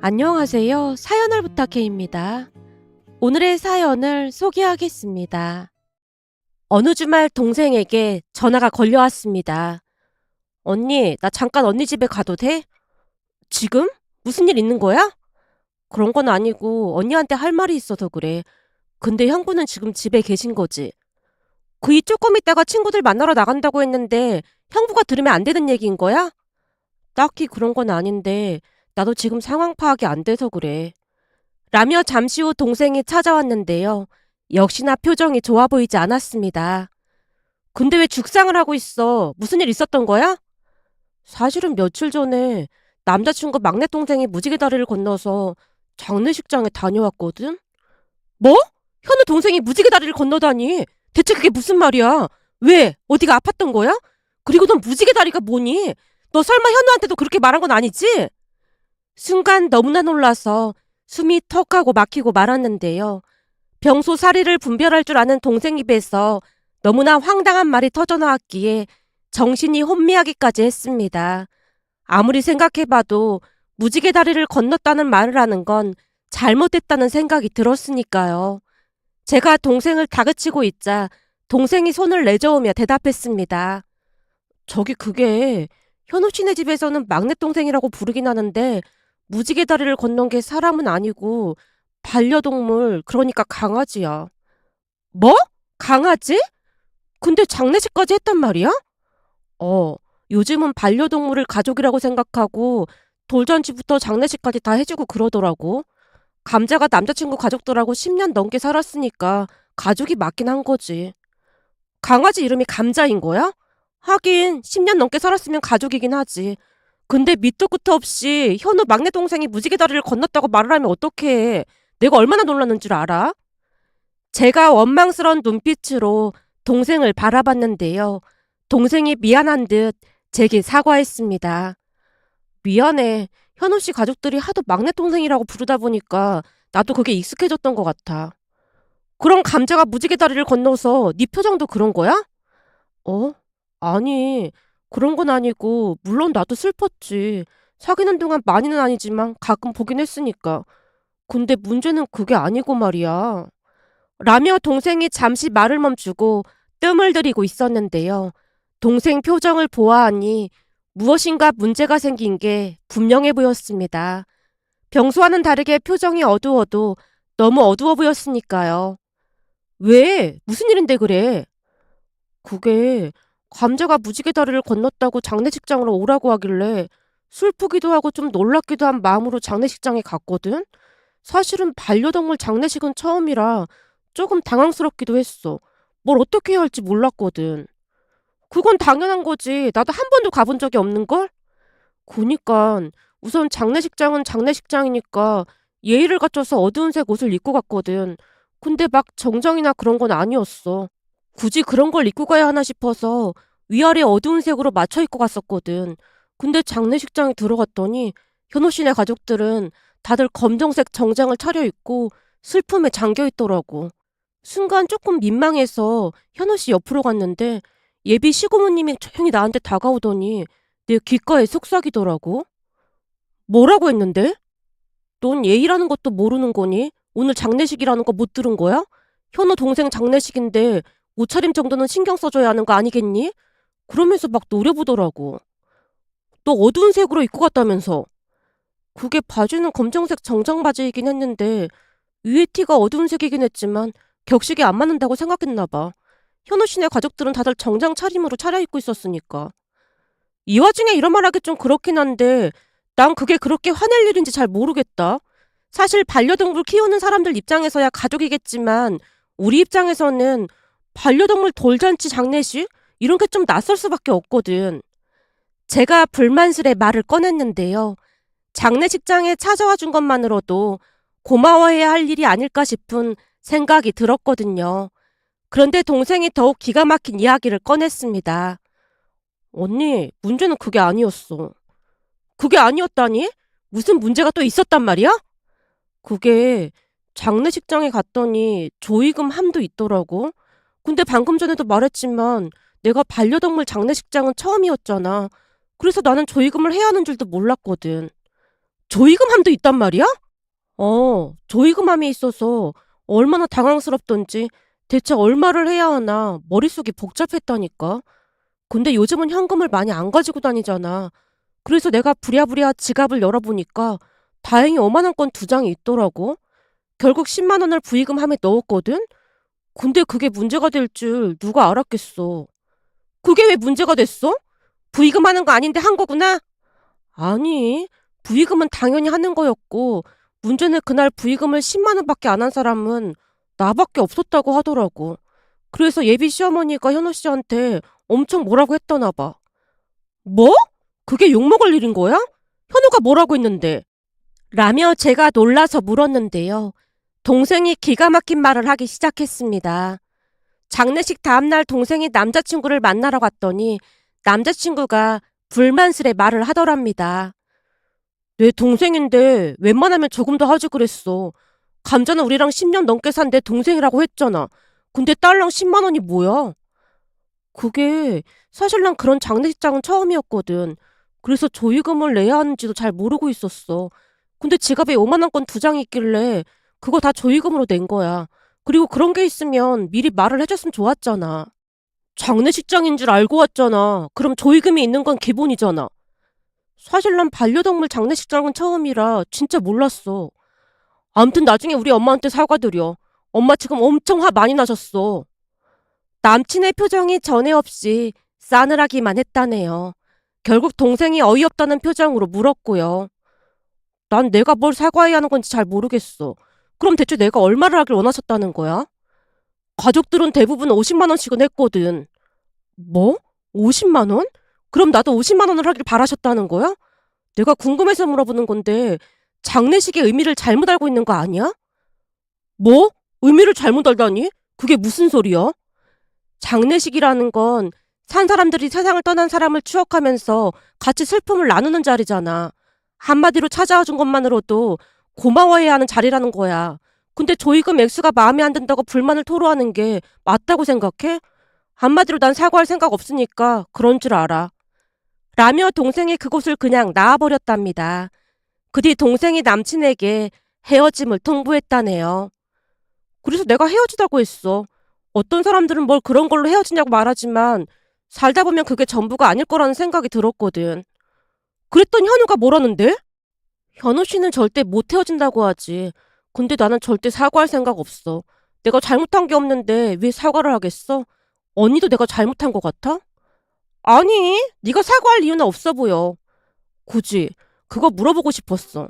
안녕하세요. 사연을 부탁해입니다. 오늘의 사연을 소개하겠습니다. 어느 주말 동생에게 전화가 걸려왔습니다. 언니, 나 잠깐 언니 집에 가도 돼? 지금? 무슨 일 있는 거야? 그런 건 아니고 언니한테 할 말이 있어서 그래. 근데 형부는 지금 집에 계신 거지? 그이 조금 있다가 친구들 만나러 나간다고 했는데 형부가 들으면 안 되는 얘기인 거야? 딱히 그런 건 아닌데 나도 지금 상황 파악이 안 돼서 그래. 라며 잠시 후 동생이 찾아왔는데요. 역시나 표정이 좋아 보이지 않았습니다. 근데 왜 죽상을 하고 있어? 무슨 일 있었던 거야? 사실은 며칠 전에 남자친구 막내 동생이 무지개 다리를 건너서 장례식장에 다녀왔거든? 뭐? 현우 동생이 무지개 다리를 건너다니? 대체 그게 무슨 말이야? 왜? 어디가 아팠던 거야? 그리고 넌 무지개 다리가 뭐니? 너 설마 현우한테도 그렇게 말한 건 아니지? 순간 너무나 놀라서 숨이 턱하고 막히고 말았는데요. 평소 사리를 분별할 줄 아는 동생 입에서 너무나 황당한 말이 터져나왔기에 정신이 혼미하기까지 했습니다. 아무리 생각해봐도 무지개 다리를 건넜다는 말을 하는 건 잘못됐다는 생각이 들었으니까요. 제가 동생을 다그치고 있자 동생이 손을 내저으며 대답했습니다. 저기 그게 현우 씨네 집에서는 막내 동생이라고 부르긴 하는데 무지개 다리를 건넌 게 사람은 아니고 반려동물, 그러니까 강아지야. 뭐? 강아지? 근데 장례식까지 했단 말이야? 어, 요즘은 반려동물을 가족이라고 생각하고 돌잔치부터 장례식까지 다 해주고 그러더라고. 감자가 남자친구 가족들하고 10년 넘게 살았으니까 가족이 맞긴 한 거지. 강아지 이름이 감자인 거야? 하긴 10년 넘게 살았으면 가족이긴 하지. 근데 밑도 끝도 없이 현우 막내 동생이 무지개 다리를 건넜다고 말을 하면 어떡해. 내가 얼마나 놀랐는 줄 알아? 제가 원망스러운 눈빛으로 동생을 바라봤는데요. 동생이 미안한 듯 제게 사과했습니다. 미안해. 현우 씨 가족들이 하도 막내 동생이라고 부르다 보니까 나도 그게 익숙해졌던 것 같아. 그럼 감자가 무지개 다리를 건너서 네 표정도 그런 거야? 어? 아니, 그런 건 아니고 물론 나도 슬펐지. 사귀는 동안 많이는 아니지만 가끔 보긴 했으니까. 근데 문제는 그게 아니고 말이야. 라며 동생이 잠시 말을 멈추고 뜸을 들이고 있었는데요. 동생 표정을 보아하니 무엇인가 문제가 생긴 게 분명해 보였습니다. 평소와는 다르게 표정이 어두워도 너무 어두워 보였으니까요. 왜? 무슨 일인데 그래? 그게 감자가 무지개 다리를 건넜다고 장례식장으로 오라고 하길래 슬프기도 하고 좀 놀랍기도 한 마음으로 장례식장에 갔거든? 사실은 반려동물 장례식은 처음이라 조금 당황스럽기도 했어. 뭘 어떻게 해야 할지 몰랐거든. 그건 당연한 거지. 나도 한 번도 가본 적이 없는걸? 그니깐 우선 장례식장은 장례식장이니까 예의를 갖춰서 어두운 색 옷을 입고 갔거든. 근데 막 정장이나 그런 건 아니었어. 굳이 그런 걸 입고 가야 하나 싶어서 위아래 어두운 색으로 맞춰 입고 갔었거든. 근데 장례식장에 들어갔더니 현호 씨네 가족들은 다들 검정색 정장을 차려입고 슬픔에 잠겨 있더라고. 순간 조금 민망해서 현호 씨 옆으로 갔는데 예비 시고모님이 조용히 나한테 다가오더니 내 귓가에 속삭이더라고. 뭐라고 했는데? 넌 예의라는 것도 모르는 거니? 오늘 장례식이라는 거 못 들은 거야? 현우 동생 장례식인데 옷차림 정도는 신경 써줘야 하는 거 아니겠니? 그러면서 막 노려보더라고. 너 어두운 색으로 입고 갔다면서. 그게 바지는 검정색 정장 바지이긴 했는데 위에 티가 어두운 색이긴 했지만 격식이 안 맞는다고 생각했나 봐. 현우 씨네 가족들은 다들 정장 차림으로 차려입고 있었으니까. 이 와중에 이런 말 하기 좀 그렇긴 한데 난 그게 그렇게 화낼 일인지 잘 모르겠다. 사실 반려동물 키우는 사람들 입장에서야 가족이겠지만 우리 입장에서는 반려동물 돌잔치 장례식? 이런 게 좀 낯설 수밖에 없거든. 제가 불만스레 말을 꺼냈는데요. 장례식장에 찾아와 준 것만으로도 고마워해야 할 일이 아닐까 싶은 생각이 들었거든요. 그런데 동생이 더욱 기가 막힌 이야기를 꺼냈습니다. 언니, 문제는 그게 아니었어. 그게 아니었다니? 무슨 문제가 또 있었단 말이야? 그게 장례식장에 갔더니 조의금 함도 있더라고. 근데 방금 전에도 말했지만 내가 반려동물 장례식장은 처음이었잖아. 그래서 나는 조의금을 해야 하는 줄도 몰랐거든. 조이금함도 있단 말이야? 조이금함이 있어서 얼마나 당황스럽던지 대체 얼마를 해야 하나 머릿속이 복잡했다니까. 근데 요즘은 현금을 많이 안 가지고 다니잖아. 그래서 내가 부랴부랴 지갑을 열어보니까 다행히 5만 원권 두 장이 있더라고. 결국 10만 원을 부의금함에 넣었거든? 근데 그게 문제가 될 줄 누가 알았겠어. 그게 왜 문제가 됐어? 부의금 하는 거 아닌데 한 거구나? 아니, 부의금은 당연히 하는 거였고, 문제는 그날 부의금을 10만 원밖에 안 한 사람은 나밖에 없었다고 하더라고. 그래서 예비 시어머니가 현우 씨한테 엄청 뭐라고 했더나 봐. 뭐? 그게 욕먹을 일인 거야? 현우가 뭐라고 했는데? 라며 제가 놀라서 물었는데요. 동생이 기가 막힌 말을 하기 시작했습니다. 장례식 다음날 동생이 남자친구를 만나러 갔더니 남자친구가 불만스레 말을 하더랍니다. 내 동생인데 웬만하면 조금 더 하지 그랬어. 감자는 우리랑 10년 넘게 산 내 동생이라고 했잖아. 근데 딸랑 10만 원이 뭐야? 그게 사실 난 그런 장례식장은 처음이었거든. 그래서 조의금을 내야 하는지도 잘 모르고 있었어. 근데 지갑에 5만 원권 두 장이 있길래 그거 다 조의금으로 낸 거야. 그리고 그런 게 있으면 미리 말을 해줬으면 좋았잖아. 장례식장인 줄 알고 왔잖아. 그럼 조의금이 있는 건 기본이잖아. 사실 난 반려동물 장례식장은 처음이라 진짜 몰랐어. 암튼 나중에 우리 엄마한테 사과드려. 엄마 지금 엄청 화 많이 나셨어. 남친의 표정이 전에 없이 싸늘하기만 했다네요. 결국 동생이 어이없다는 표정으로 물었고요. 난 내가 뭘 사과해야 하는 건지 잘 모르겠어. 그럼 대체 내가 얼마를 하길 원하셨다는 거야? 가족들은 대부분 50만 원씩은 했거든. 뭐? 50만 원? 그럼 나도 50만 원을 하길 바라셨다는 거야? 내가 궁금해서 물어보는 건데 장례식의 의미를 잘못 알고 있는 거 아니야? 뭐? 의미를 잘못 알다니? 그게 무슨 소리야? 장례식이라는 건 산 사람들이 세상을 떠난 사람을 추억하면서 같이 슬픔을 나누는 자리잖아. 한마디로 찾아와 준 것만으로도 고마워해야 하는 자리라는 거야. 근데 조이금 액수가 마음에 안 든다고 불만을 토로하는 게 맞다고 생각해? 한마디로 난 사과할 생각 없으니까 그런 줄 알아. 라며 동생이 그곳을 그냥 나와버렸답니다. 그 뒤 동생이 남친에게 헤어짐을 통보했다네요. 그래서 내가 헤어지자고 했어. 어떤 사람들은 뭘 그런 걸로 헤어지냐고 말하지만 살다 보면 그게 전부가 아닐 거라는 생각이 들었거든. 그랬더니 현우가 뭐라는데? 현우 씨는 절대 못 헤어진다고 하지. 근데 나는 절대 사과할 생각 없어. 내가 잘못한 게 없는데 왜 사과를 하겠어? 언니도 내가 잘못한 것 같아? 아니, 네가 사과할 이유는 없어 보여. 굳이 그거 물어보고 싶었어.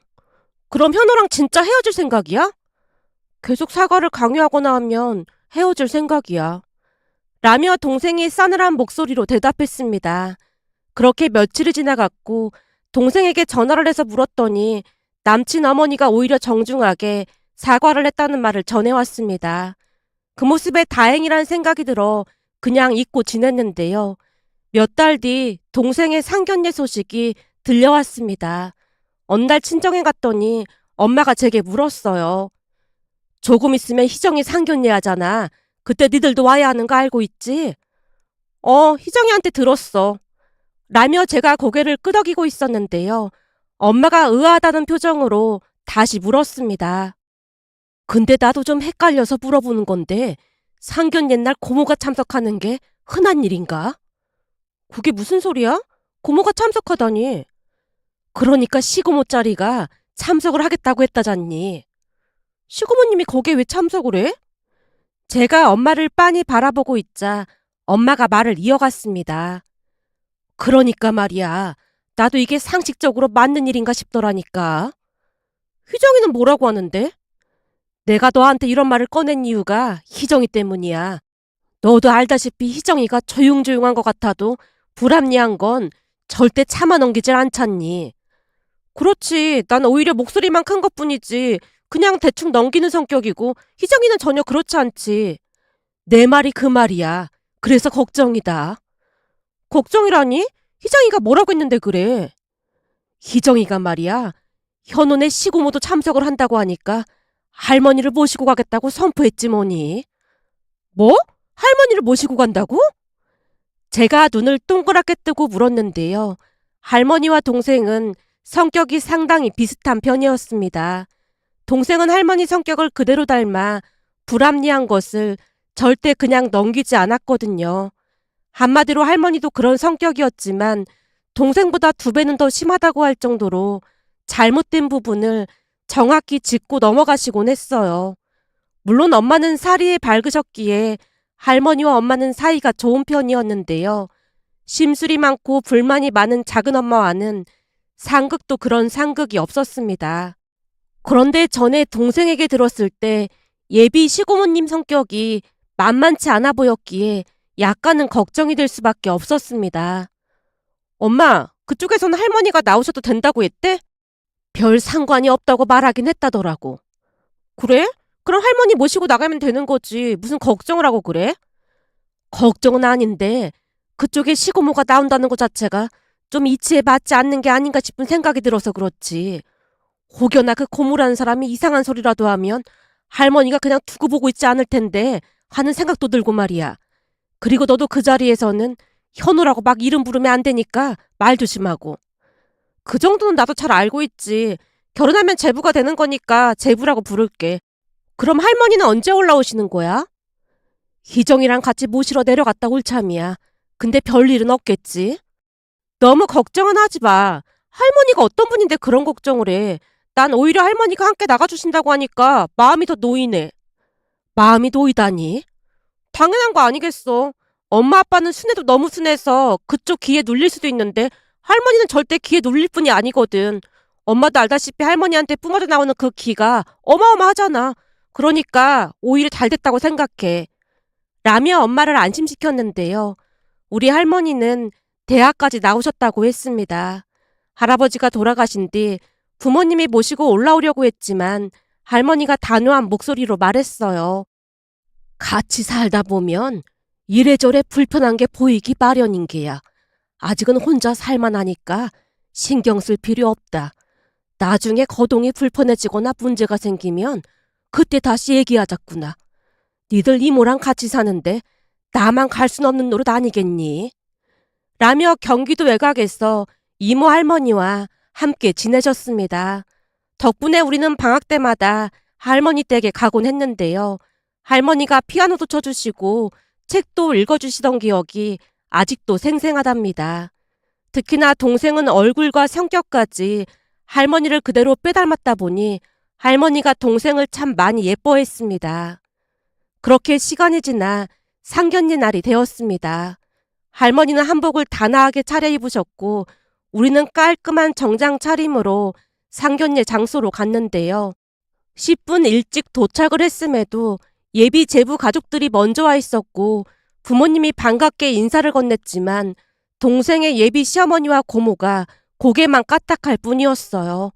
그럼 현우랑 진짜 헤어질 생각이야? 계속 사과를 강요하거나 하면 헤어질 생각이야. 라며 동생이 싸늘한 목소리로 대답했습니다. 그렇게 며칠이 지나갔고 동생에게 전화를 해서 물었더니 남친 어머니가 오히려 정중하게 사과를 했다는 말을 전해왔습니다. 그 모습에 다행이란 생각이 들어 그냥 잊고 지냈는데요. 몇 달 뒤 동생의 상견례 소식이 들려왔습니다. 어느 날 친정에 갔더니 엄마가 제게 물었어요. 조금 있으면 희정이 상견례 하잖아. 그때 니들도 와야 하는 거 알고 있지? 희정이한테 들었어. 라며 제가 고개를 끄덕이고 있었는데요. 엄마가 의아하다는 표정으로 다시 물었습니다. 근데 나도 좀 헷갈려서 물어보는 건데 상견 옛날 고모가 참석하는 게 흔한 일인가? 그게 무슨 소리야? 고모가 참석하다니. 그러니까 시고모 짜리가 참석을 하겠다고 했다잖니. 시고모님이 거기에 왜 참석을 해? 제가 엄마를 빤히 바라보고 있자 엄마가 말을 이어갔습니다. 그러니까 말이야. 나도 이게 상식적으로 맞는 일인가 싶더라니까. 희정이는 뭐라고 하는데? 내가 너한테 이런 말을 꺼낸 이유가 희정이 때문이야. 너도 알다시피 희정이가 조용조용한 것 같아도 불합리한 건 절대 참아 넘기질 않잖니. 그렇지. 난 오히려 목소리만 큰 것뿐이지. 그냥 대충 넘기는 성격이고 희정이는 전혀 그렇지 않지. 내 말이 그 말이야. 그래서 걱정이다. 걱정이라니? 희정이가 뭐라고 했는데 그래? 희정이가 말이야. 현혼의 시고모도 참석을 한다고 하니까 할머니를 모시고 가겠다고 선포했지 뭐니. 뭐? 할머니를 모시고 간다고? 제가 눈을 동그랗게 뜨고 물었는데요. 할머니와 동생은 성격이 상당히 비슷한 편이었습니다. 동생은 할머니 성격을 그대로 닮아 불합리한 것을 절대 그냥 넘기지 않았거든요. 한마디로 할머니도 그런 성격이었지만 동생보다 2배는 더 심하다고 할 정도로 잘못된 부분을 정확히 짚고 넘어가시곤 했어요. 물론 엄마는 사리에 밝으셨기에 할머니와 엄마는 사이가 좋은 편이었는데요. 심술이 많고 불만이 많은 작은 엄마와는 상극도 그런 상극이 없었습니다. 그런데 전에 동생에게 들었을 때 예비 시고모님 성격이 만만치 않아 보였기에 약간은 걱정이 될 수밖에 없었습니다. 엄마, 그쪽에서는 할머니가 나오셔도 된다고 했대? 별 상관이 없다고 말하긴 했다더라고. 그래? 그럼 할머니 모시고 나가면 되는 거지. 무슨 걱정을 하고 그래? 걱정은 아닌데 그쪽에 시고모가 나온다는 것 자체가 좀 이치에 맞지 않는 게 아닌가 싶은 생각이 들어서 그렇지. 혹여나 그 고모라는 사람이 이상한 소리라도 하면 할머니가 그냥 두고 보고 있지 않을 텐데 하는 생각도 들고 말이야. 그리고 너도 그 자리에서는 현우라고 막 이름 부르면 안 되니까 말 조심하고. 그 정도는 나도 잘 알고 있지. 결혼하면 제부가 되는 거니까 제부라고 부를게. 그럼 할머니는 언제 올라오시는 거야? 희정이랑 같이 모시러 내려갔다 올 참이야. 근데 별일은 없겠지? 너무 걱정은 하지 마. 할머니가 어떤 분인데 그런 걱정을 해. 난 오히려 할머니가 함께 나가주신다고 하니까 마음이 더 놓이네. 마음이 놓이다니? 당연한 거 아니겠어. 엄마 아빠는 순해도 너무 순해서 그쪽 귀에 눌릴 수도 있는데 할머니는 절대 귀에 눌릴 뿐이 아니거든. 엄마도 알다시피 할머니한테 뿜어져 나오는 그 귀가 어마어마하잖아. 그러니까 오히려 잘 됐다고 생각해. 라며 엄마를 안심시켰는데요. 우리 할머니는 대학까지 나오셨다고 했습니다. 할아버지가 돌아가신 뒤 부모님이 모시고 올라오려고 했지만 할머니가 단호한 목소리로 말했어요. 같이 살다 보면 이래저래 불편한 게 보이기 마련인 게야. 아직은 혼자 살만하니까 신경 쓸 필요 없다. 나중에 거동이 불편해지거나 문제가 생기면 그때 다시 얘기하자꾸나. 니들 이모랑 같이 사는데 나만 갈 순 없는 노릇 아니겠니? 라며 경기도 외곽에서 이모 할머니와 함께 지내셨습니다. 덕분에 우리는 방학 때마다 할머니 댁에 가곤 했는데요. 할머니가 피아노도 쳐주시고 책도 읽어주시던 기억이 아직도 생생하답니다. 특히나 동생은 얼굴과 성격까지 할머니를 그대로 빼닮았다 보니 할머니가 동생을 참 많이 예뻐했습니다. 그렇게 시간이 지나 상견례 날이 되었습니다. 할머니는 한복을 단아하게 차려입으셨고 우리는 깔끔한 정장 차림으로 상견례 장소로 갔는데요. 10분 일찍 도착을 했음에도 예비 제부 가족들이 먼저 와 있었고 부모님이 반갑게 인사를 건넸지만 동생의 예비 시어머니와 고모가 고개만 까딱할 뿐이었어요.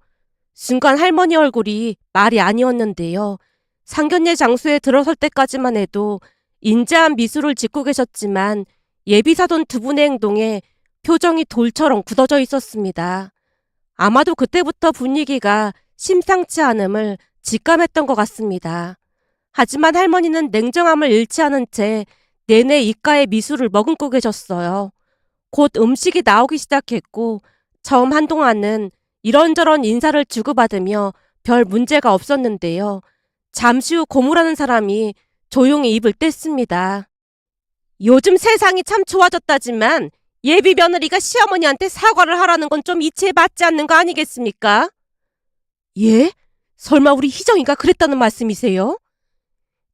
순간 할머니 얼굴이 말이 아니었는데요. 상견례 장소에 들어설 때까지만 해도 인자한 미소를 짓고 계셨지만 예비사돈 2분의 행동에 표정이 돌처럼 굳어져 있었습니다. 아마도 그때부터 분위기가 심상치 않음을 직감했던 것 같습니다. 하지만 할머니는 냉정함을 잃지 않은 채 내내 입가에 미술을 머금고 계셨어요. 곧 음식이 나오기 시작했고 처음 한동안은 이런저런 인사를 주고받으며 별 문제가 없었는데요. 잠시 후 고모라는 사람이 조용히 입을 뗐습니다. 요즘 세상이 참 좋아졌다지만 예비 며느리가 시어머니한테 사과를 하라는 건 좀 이치에 맞지 않는 거 아니겠습니까? 예? 설마 우리 희정이가 그랬다는 말씀이세요?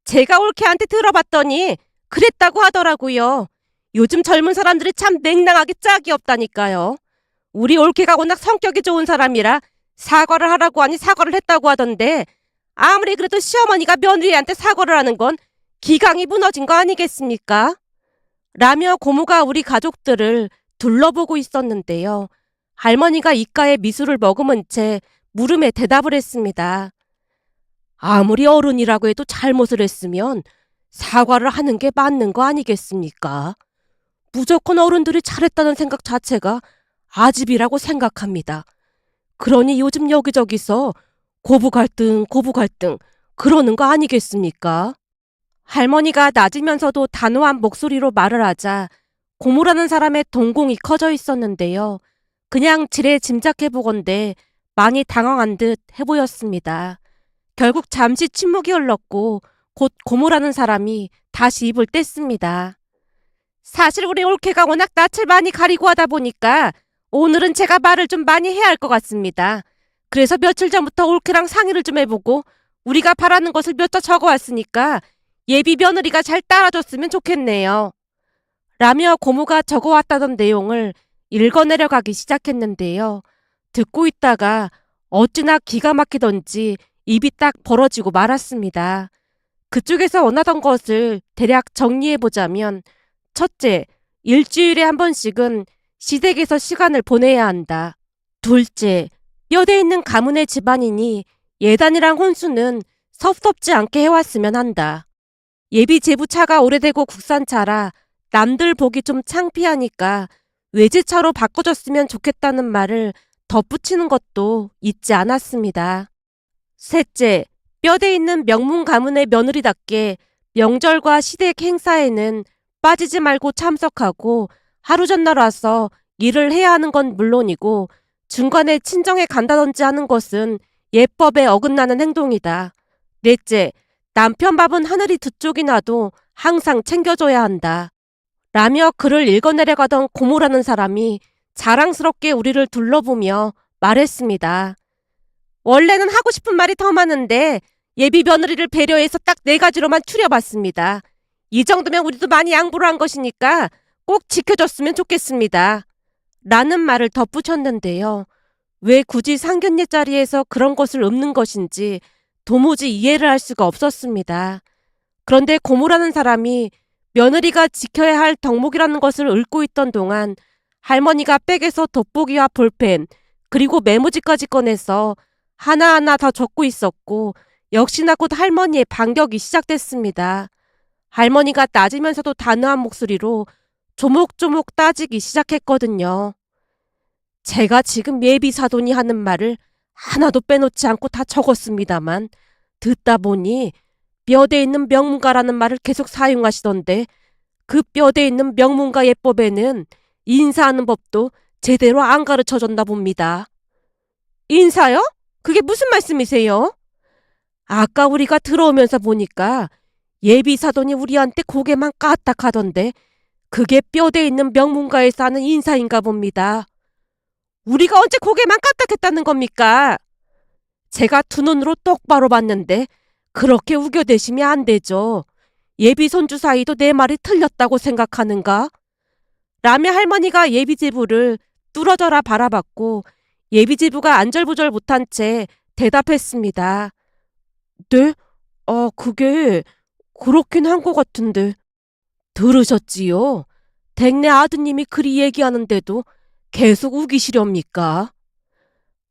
제가 올케한테 들어봤더니 그랬다고 하더라고요. 요즘 젊은 사람들이 참 냉랭하게 짝이 없다니까요. 우리 올케가 워낙 성격이 좋은 사람이라 사과를 하라고 하니 사과를 했다고 하던데 아무리 그래도 시어머니가 며느리한테 사과를 하는 건 기강이 무너진 거 아니겠습니까? 라며 고모가 우리 가족들을 둘러보고 있었는데요. 할머니가 입가에 미술을 머금은 채 물음에 대답을 했습니다. 아무리 어른이라고 해도 잘못을 했으면 사과를 하는 게 맞는 거 아니겠습니까? 무조건 어른들이 잘했다는 생각 자체가 아집이라고 생각합니다. 그러니 요즘 여기저기서 고부 갈등 그러는 거 아니겠습니까? 할머니가 낮으면서도 단호한 목소리로 말을 하자 고모라는 사람의 동공이 커져 있었는데요. 그냥 지레 짐작해보건대 많이 당황한 듯 해보였습니다. 결국 잠시 침묵이 흘렀고 곧 고모라는 사람이 다시 입을 뗐습니다. 사실 우리 올케가 워낙 낯을 많이 가리고 하다 보니까 오늘은 제가 말을 좀 많이 해야 할 것 같습니다. 그래서 며칠 전부터 올케랑 상의를 좀 해보고 우리가 바라는 것을 몇 자 적어왔으니까 예비 며느리가 잘 따라줬으면 좋겠네요. 라며 고모가 적어왔다던 내용을 읽어내려가기 시작했는데요. 듣고 있다가 어찌나 기가 막히던지 입이 딱 벌어지고 말았습니다. 그쪽에서 원하던 것을 대략 정리해보자면 첫째, 일주일에 한 번씩은 시댁에서 시간을 보내야 한다. 둘째, 뼈대 있는 가문의 집안이니 예단이랑 혼수는 섭섭지 않게 해왔으면 한다. 예비 제부차가 오래되고 국산차라 남들 보기 좀 창피하니까 외제차로 바꿔줬으면 좋겠다는 말을 덧붙이는 것도 잊지 않았습니다. 셋째, 뼈대 있는 명문 가문의 며느리답게 명절과 시댁 행사에는 빠지지 말고 참석하고 하루 전날 와서 일을 해야 하는 건 물론이고 중간에 친정에 간다든지 하는 것은 예법에 어긋나는 행동이다. 넷째, 남편 밥은 하늘이 두 쪽이 나도 항상 챙겨줘야 한다. 라며 글을 읽어내려가던 고모라는 사람이 자랑스럽게 우리를 둘러보며 말했습니다. 원래는 하고 싶은 말이 더 많은데 예비 며느리를 배려해서 딱 4가지로만 추려봤습니다. 이 정도면 우리도 많이 양보를 한 것이니까 꼭 지켜줬으면 좋겠습니다. 라는 말을 덧붙였는데요. 왜 굳이 상견례 자리에서 그런 것을 읊는 것인지 도무지 이해를 할 수가 없었습니다. 그런데 고모라는 사람이 며느리가 지켜야 할 덕목이라는 것을 읊고 있던 동안 할머니가 백에서 돋보기와 볼펜 그리고 메모지까지 꺼내서 하나하나 다 적고 있었고 역시나 곧 할머니의 반격이 시작됐습니다. 할머니가 낮으면서도 단호한 목소리로 조목조목 따지기 시작했거든요. 제가 지금 예비 사돈이 하는 말을 하나도 빼놓지 않고 다 적었습니다만 듣다 보니 뼈대 있는 명문가라는 말을 계속 사용하시던데 그 뼈대 있는 명문가 예법에는 인사하는 법도 제대로 안 가르쳐줬나 봅니다. 인사요? 그게 무슨 말씀이세요? 아까 우리가 들어오면서 보니까 예비 사돈이 우리한테 고개만 까딱하던데 그게 뼈대 있는 명문가에서 하는 인사인가 봅니다. 우리가 언제 고개만 까딱했다는 겁니까? 제가 두 눈으로 똑바로 봤는데 그렇게 우겨대시면 안 되죠. 예비 손주 사이도 내 말이 틀렸다고 생각하는가? 라며 할머니가 예비 제부를 뚫어져라 바라봤고 예비 제부가 안절부절 못한 채 대답했습니다. 네? 그게 그렇긴 한 것 같은데. 들으셨지요? 댁내 아드님이 그리 얘기하는데도 계속 우기시렵니까?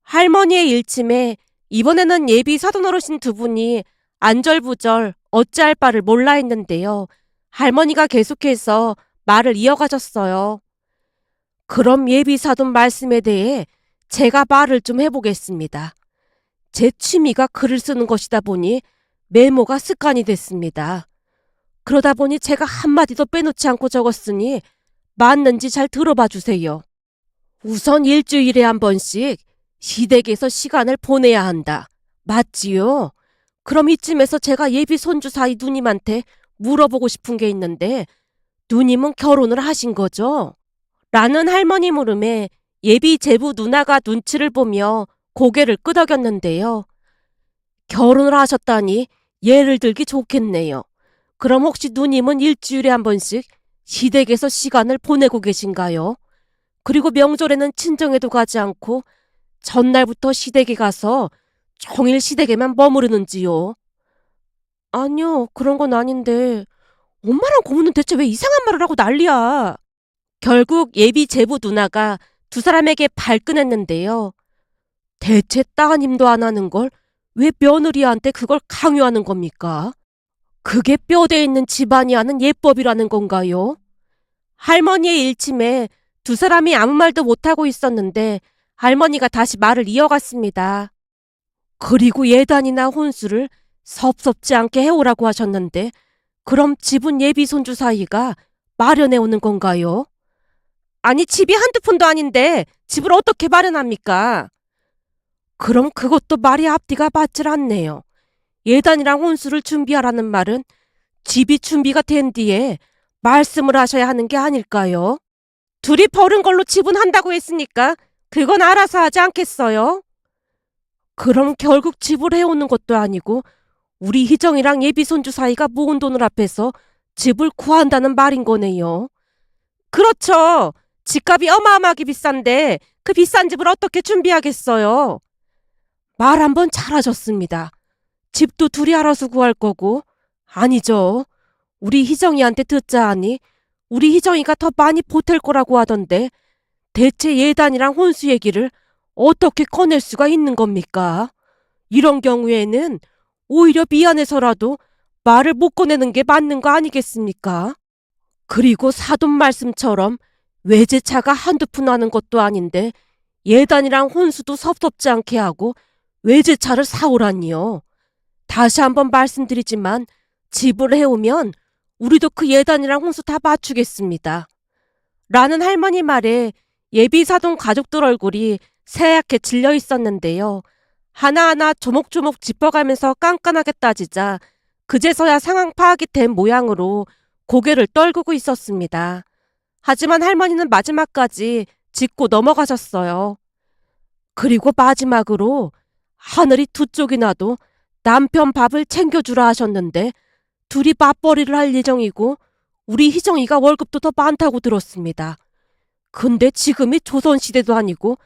할머니의 일침에 이번에는 예비 사돈 어르신 두 분이 안절부절 어찌할 바를 몰라 했는데요. 할머니가 계속해서 말을 이어가셨어요. 그럼 예비 사돈 말씀에 대해 제가 말을 좀 해보겠습니다. 제 취미가 글을 쓰는 것이다 보니 메모가 습관이 됐습니다. 그러다 보니 제가 한마디도 빼놓지 않고 적었으니 맞는지 잘 들어봐 주세요. 우선 일주일에 한 번씩 시댁에서 시간을 보내야 한다. 맞지요? 그럼 이쯤에서 제가 예비 손주 사이 누님한테 물어보고 싶은 게 있는데 누님은 결혼을 하신 거죠? 라는 할머니 물음에 예비 제부 누나가 눈치를 보며 고개를 끄덕였는데요. 결혼을 하셨다니 예를 들기 좋겠네요. 그럼 혹시 누님은 일주일에 한 번씩 시댁에서 시간을 보내고 계신가요? 그리고 명절에는 친정에도 가지 않고 전날부터 시댁에 가서 종일 시댁에만 머무르는지요? 아니요, 그런 건 아닌데 엄마랑 고모는 대체 왜 이상한 말을 하고 난리야? 결국 예비 제부 누나가 두 사람에게 발끈했는데요. 대체 따님도 안 하는 걸 왜 며느리한테 그걸 강요하는 겁니까? 그게 뼈대 있는 집안이 하는 예법이라는 건가요? 할머니의 일침에 두 사람이 아무 말도 못하고 있었는데 할머니가 다시 말을 이어갔습니다. 그리고 예단이나 혼수를 섭섭지 않게 해오라고 하셨는데 그럼 집은 예비 손주 사이가 마련해 오는 건가요? 아니 집이 한두 푼도 아닌데 집을 어떻게 마련합니까? 그럼 그것도 말이 앞뒤가 맞질 않네요. 예단이랑 혼수를 준비하라는 말은 집이 준비가 된 뒤에 말씀을 하셔야 하는 게 아닐까요? 둘이 버른 걸로 지분한다고 했으니까 그건 알아서 하지 않겠어요? 그럼 결국 집을 해오는 것도 아니고 우리 희정이랑 예비 손주 사이가 모은 돈을 합해서 집을 구한다는 말인 거네요. 그렇죠. 집값이 어마어마하게 비싼데 그 비싼 집을 어떻게 준비하겠어요? 말 한번 잘하셨습니다. 집도 둘이 알아서 구할 거고. 아니죠. 우리 희정이한테 듣자 하니 우리 희정이가 더 많이 보탤 거라고 하던데 대체 예단이랑 혼수 얘기를 어떻게 꺼낼 수가 있는 겁니까? 이런 경우에는 오히려 미안해서라도 말을 못 꺼내는 게 맞는 거 아니겠습니까? 그리고 사돈 말씀처럼 외제차가 한두 푼 하는 것도 아닌데 예단이랑 혼수도 섭섭지 않게 하고 외제차를 사오라니요. 다시 한번 말씀드리지만 집을 해오면 우리도 그 예단이랑 혼수 다 맞추겠습니다. 라는 할머니 말에 예비사돈 가족들 얼굴이 새하얗게 질려 있었는데요. 하나하나 조목조목 짚어가면서 깐깐하게 따지자 그제서야 상황 파악이 된 모양으로 고개를 떨구고 있었습니다. 하지만 할머니는 마지막까지 짚고 넘어가셨어요. 그리고 마지막으로 하늘이 두 쪽이 나도 남편 밥을 챙겨주라 하셨는데 둘이 맞벌이를 할 예정이고 우리 희정이가 월급도 더 많다고 들었습니다. 근데 지금이 조선시대도 아니고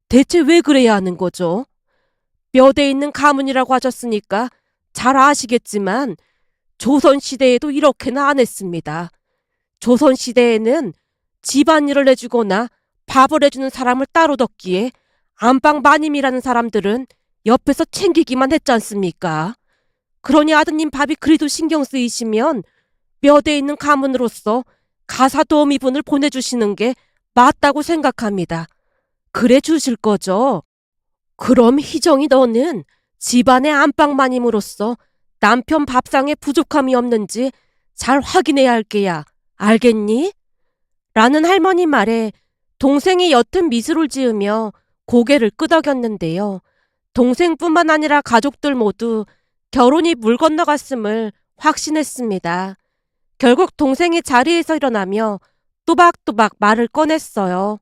대체 왜 그래야 하는 거죠? 뼈대 있는 가문이라고 하셨으니까 잘 아시겠지만 조선시대에도 이렇게는 안 했습니다. 조선시대에는 집안일을 해주거나 밥을 해주는 사람을 따로 뒀기에 안방 마님이라는 사람들은 옆에서 챙기기만 했지 않습니까? 그러니 아드님 밥이 그리도 신경 쓰이시면 뼈대 있는 가문으로서 가사 도우미분을 보내주시는 게 맞다고 생각합니다. 그래 주실 거죠? 그럼 희정이 너는 집안의 안방 마님으로서 남편 밥상에 부족함이 없는지 잘 확인해야 할 게야. 알겠니? 라는 할머니 말에 동생이 옅은 미소를 지으며 고개를 끄덕였는데요. 동생뿐만 아니라 가족들 모두 결혼이 물 건너갔음을 확신했습니다. 결국 동생이 자리에서 일어나며 또박또박 말을 꺼냈어요.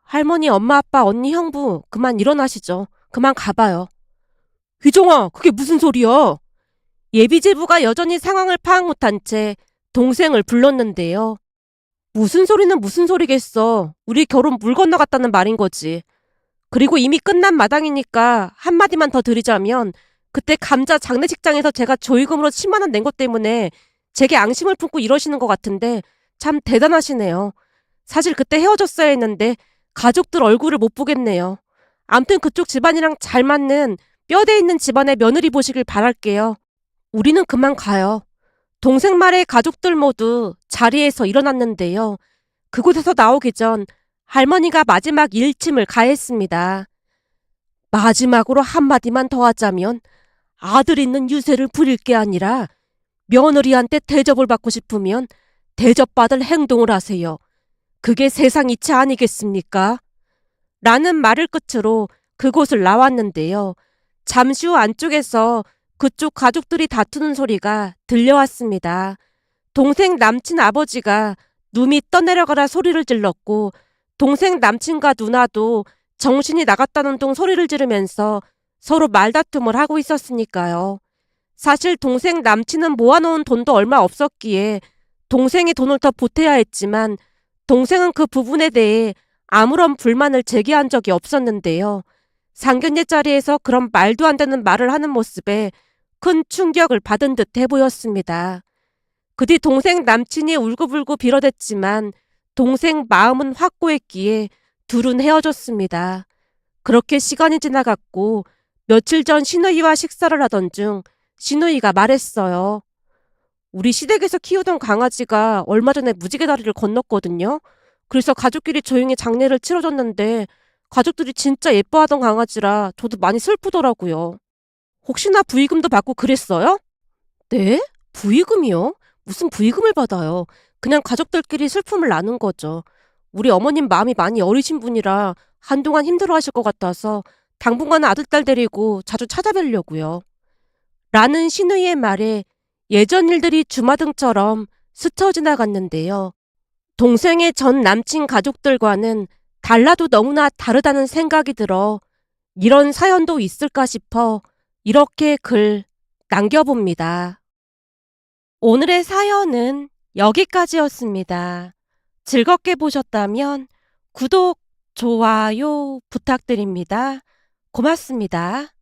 할머니, 엄마, 아빠, 언니, 형부 그만 일어나시죠. 그만 가봐요. 희정아, 그게 무슨 소리야? 예비제부가 여전히 상황을 파악 못한 채 동생을 불렀는데요. 무슨 소리는 무슨 소리겠어. 우리 결혼 물 건너갔다는 말인 거지. 그리고 이미 끝난 마당이니까 한마디만 더 드리자면 그때 감자 장례식장에서 제가 조의금으로 10만 원 낸 것 때문에 제게 앙심을 품고 이러시는 것 같은데 참 대단하시네요. 사실 그때 헤어졌어야 했는데 가족들 얼굴을 못 보겠네요. 암튼 그쪽 집안이랑 잘 맞는 뼈대 있는 집안의 며느리 보시길 바랄게요. 우리는 그만 가요. 동생 말에 가족들 모두 자리에서 일어났는데요. 그곳에서 나오기 전 할머니가 마지막 일침을 가했습니다. 마지막으로 한마디만 더 하자면 아들 있는 유세를 부릴 게 아니라 며느리한테 대접을 받고 싶으면 대접받을 행동을 하세요. 그게 세상 이치 아니겠습니까? 라는 말을 끝으로 그곳을 나왔는데요. 잠시 후 안쪽에서 그쪽 가족들이 다투는 소리가 들려왔습니다. 동생 남친 아버지가 눈이 떠내려가라 소리를 질렀고 동생 남친과 누나도 정신이 나갔다는 둥 소리를 지르면서 서로 말다툼을 하고 있었으니까요. 사실 동생 남친은 모아놓은 돈도 얼마 없었기에 동생이 돈을 더 보태야 했지만 동생은 그 부분에 대해 아무런 불만을 제기한 적이 없었는데요. 상견례 자리에서 그런 말도 안 되는 말을 하는 모습에 큰 충격을 받은 듯해 보였습니다. 그 뒤 동생 남친이 울고불고 빌어댔지만 동생 마음은 확고했기에 둘은 헤어졌습니다. 그렇게 시간이 지나갔고 며칠 전 시누이와 식사를 하던 중 시누이가 말했어요. 우리 시댁에서 키우던 강아지가 얼마 전에 무지개 다리를 건넜거든요. 그래서 가족끼리 조용히 장례를 치러줬는데 가족들이 진짜 예뻐하던 강아지라 저도 많이 슬프더라고요. 혹시나 부의금도 받고 그랬어요? 네? 부의금이요? 무슨 부의금을 받아요? 그냥 가족들끼리 슬픔을 나눈 거죠. 우리 어머님 마음이 많이 어리신 분이라 한동안 힘들어하실 것 같아서 당분간 아들딸 데리고 자주 찾아뵈려고요. 라는 신우이의 말에 예전 일들이 주마등처럼 스쳐 지나갔는데요. 동생의 전 남친 가족들과는 달라도 너무나 다르다는 생각이 들어 이런 사연도 있을까 싶어 이렇게 글 남겨봅니다. 오늘의 사연은 여기까지였습니다. 즐겁게 보셨다면 구독, 좋아요 부탁드립니다. 고맙습니다.